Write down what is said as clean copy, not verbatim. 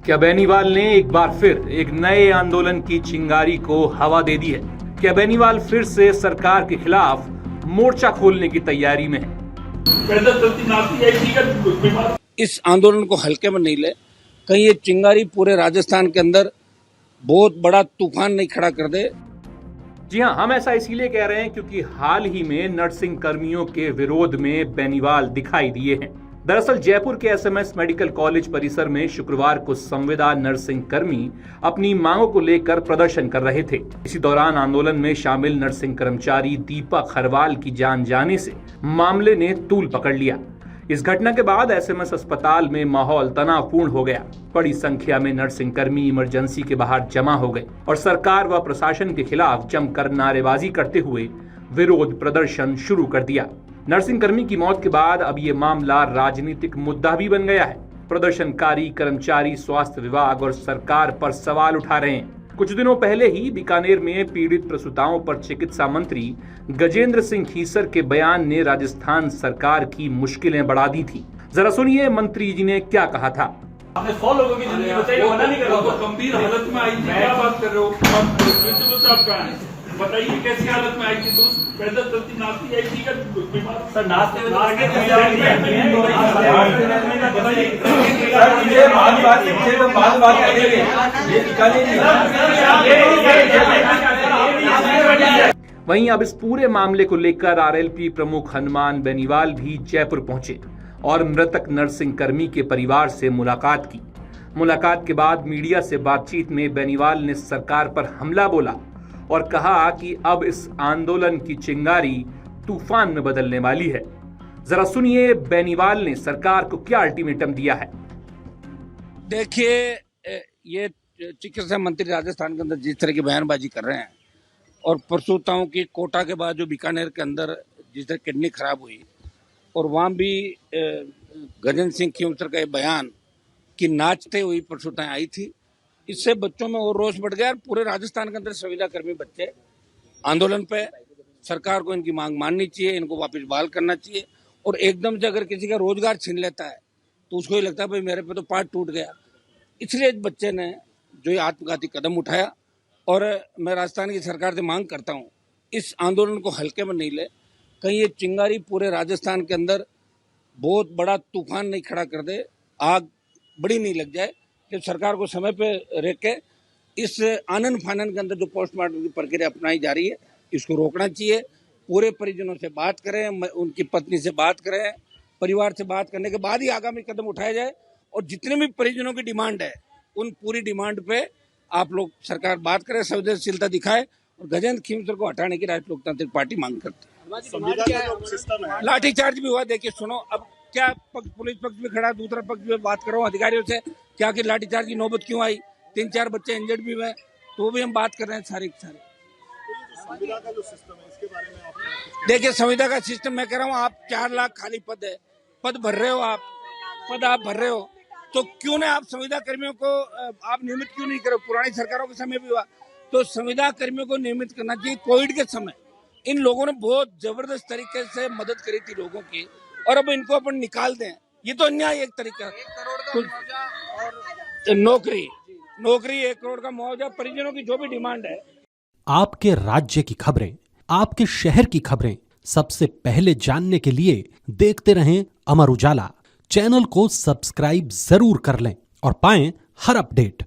क्या बेनीवाल ने एक बार फिर एक नए आंदोलन की चिंगारी को हवा दे दी है? क्या बेनीवाल फिर से सरकार के खिलाफ मोर्चा खोलने की तैयारी में है? इस आंदोलन को हल्के में नहीं ले, कहीं ये चिंगारी पूरे राजस्थान के अंदर बहुत बड़ा तूफान नहीं खड़ा कर दे। जी हां, हम ऐसा इसीलिए कह रहे हैं क्योंकि हाल ही में नर्सिंग कर्मियों के विरोध में बेनीवाल दिखाई दिए हैं। दरअसल जयपुर के एसएमएस मेडिकल कॉलेज परिसर में शुक्रवार को संविदा नर्सिंग कर्मी अपनी मांगों को लेकर प्रदर्शन कर रहे थे। इसी दौरान आंदोलन में शामिल नर्सिंग कर्मचारी दीपक खरवाल की जान जाने से मामले ने तूल पकड़ लिया। इस घटना के बाद एसएमएस अस्पताल में माहौल तनावपूर्ण हो गया। बड़ी संख्या में नर्सिंग कर्मी इमरजेंसी के बाहर जमा हो गए और सरकार व प्रशासन के खिलाफ जमकर नारेबाजी करते हुए विरोध प्रदर्शन शुरू कर दिया। नर्सिंग कर्मी की मौत के बाद अब ये मामला राजनीतिक मुद्दा भी बन गया है। प्रदर्शनकारी कर्मचारी स्वास्थ्य विभाग और सरकार पर सवाल उठा रहे हैं। कुछ दिनों पहले ही बीकानेर में पीड़ित प्रसूताओं पर चिकित्सा मंत्री गजेंद्र सिंह खीसर के बयान ने राजस्थान सरकार की मुश्किलें बढ़ा दी थी। जरा सुनिए मंत्री जी ने क्या कहा था। आपने 100 लोगों की जिंदगी बचाई, मना नहीं कर रहा हूं। गंभीर हालत में आई थी, क्या बात कर रहे हो? आप कहां हैं? बताइए कैसी हालत में आई थी? तो पैदल चलती नाचती आई थी क्या? बीमार सर नाचते हुए आगे वहीं अब इस पूरे मामले को लेकर आरएलपी प्रमुख हनुमान बेनीवाल भी जयपुर पहुंचे और मृतक नर्सिंग कर्मी के परिवार से मुलाकात की। मुलाकात के बाद मीडिया से बातचीत में बेनीवाल ने सरकार पर हमला बोला और कहा कि अब इस आंदोलन की चिंगारी तूफान में बदलने वाली है। जरा सुनिए बेनीवाल ने सरकार को क्या अल्टीमेटम दिया है। देखिए, ये चिकित्सा मंत्री राजस्थान के अंदर जिस तरह की बयानबाजी कर रहे हैं और प्रसूताओं की कोटा के बाद जो बीकानेर के अंदर जिस तरह किडनी खराब हुई और वहाँ भी गजेंद्र सिंह खीसर का बयान कि नाचते हुई प्रसूताएं आई थी, इससे बच्चों में और रोष बढ़ गया। पूरे राजस्थान के अंदर संविदा कर्मी बच्चे आंदोलन पे, सरकार को इनकी मांग माननी चाहिए, इनको वापस बहाल करना चाहिए। और एकदम से अगर किसी का रोजगार छीन लेता है तो उसको ही लगता है भाई मेरे पे तो पार्ट टूट गया। इसलिए इस बच्चे ने जो ये आत्मघाती कदम उठाया और मैं राजस्थान की सरकार से मांग करता हूँ इस आंदोलन को हल्के में नहीं ले, कहीं ये चिंगारी पूरे राजस्थान के अंदर बहुत बड़ा तूफान नहीं खड़ा कर दे, आग बड़ी नहीं लग जाए। कि सरकार को समय पे रख के इस आनन फानन के अंदर जो पोस्टमार्टम की प्रक्रिया अपनाई जा रही है इसको रोकना चाहिए। पूरे परिजनों से बात करें, उनकी पत्नी से बात करें, परिवार से बात करने के बाद ही आगामी कदम उठाया जाए। और जितने भी परिजनों की डिमांड है उन पूरी डिमांड पे आप लोग सरकार बात करें, संवेदनशीलता दिखाए और गजेंद्र खीसर को हटाने की राष्ट्रीय लोकतांत्रिक पार्टी मांग करती है। लाठीचार्ज भी हुआ। देखिए सुनो, अब क्या पुलिस पक्ष भी खड़ा, दूसरा पक्ष भी बात करो अधिकारियों से, क्या कि लाठीचार्ज की नौबत क्यों आई, 3-4 बच्चे इंजर्ड भी हुए, तो भी हम बात कर रहे हैं सारे के सारे। संविदा का जो सिस्टम है इसके बारे में आप देखिए, संविदा का सिस्टम मैं कह रहा हूँ, आप 4 लाख खाली पद है, पद भर रहे हो आप, पद आप भर रहे हो, तो क्यों ना आप संविदा कर्मियों को आप नियमित क्यों नहीं करो? पुरानी सरकारों के समय भी हुआ, तो संविदा कर्मियों को नियमित करना चाहिए। कोविड के समय इन लोगों ने बहुत जबरदस्त तरीके से मदद करी थी लोगों की, और अब इनको अपन निकाल दें, ये तो अन्याय एक तरीका। नौकरी 1 करोड़ का मुआवजा, परिजनों की जो भी डिमांड है। आपके राज्य की खबरें, आपके शहर की खबरें सबसे पहले जानने के लिए देखते रहें अमर उजाला। चैनल को सब्सक्राइब जरूर कर लें और पाएं हर अपडेट।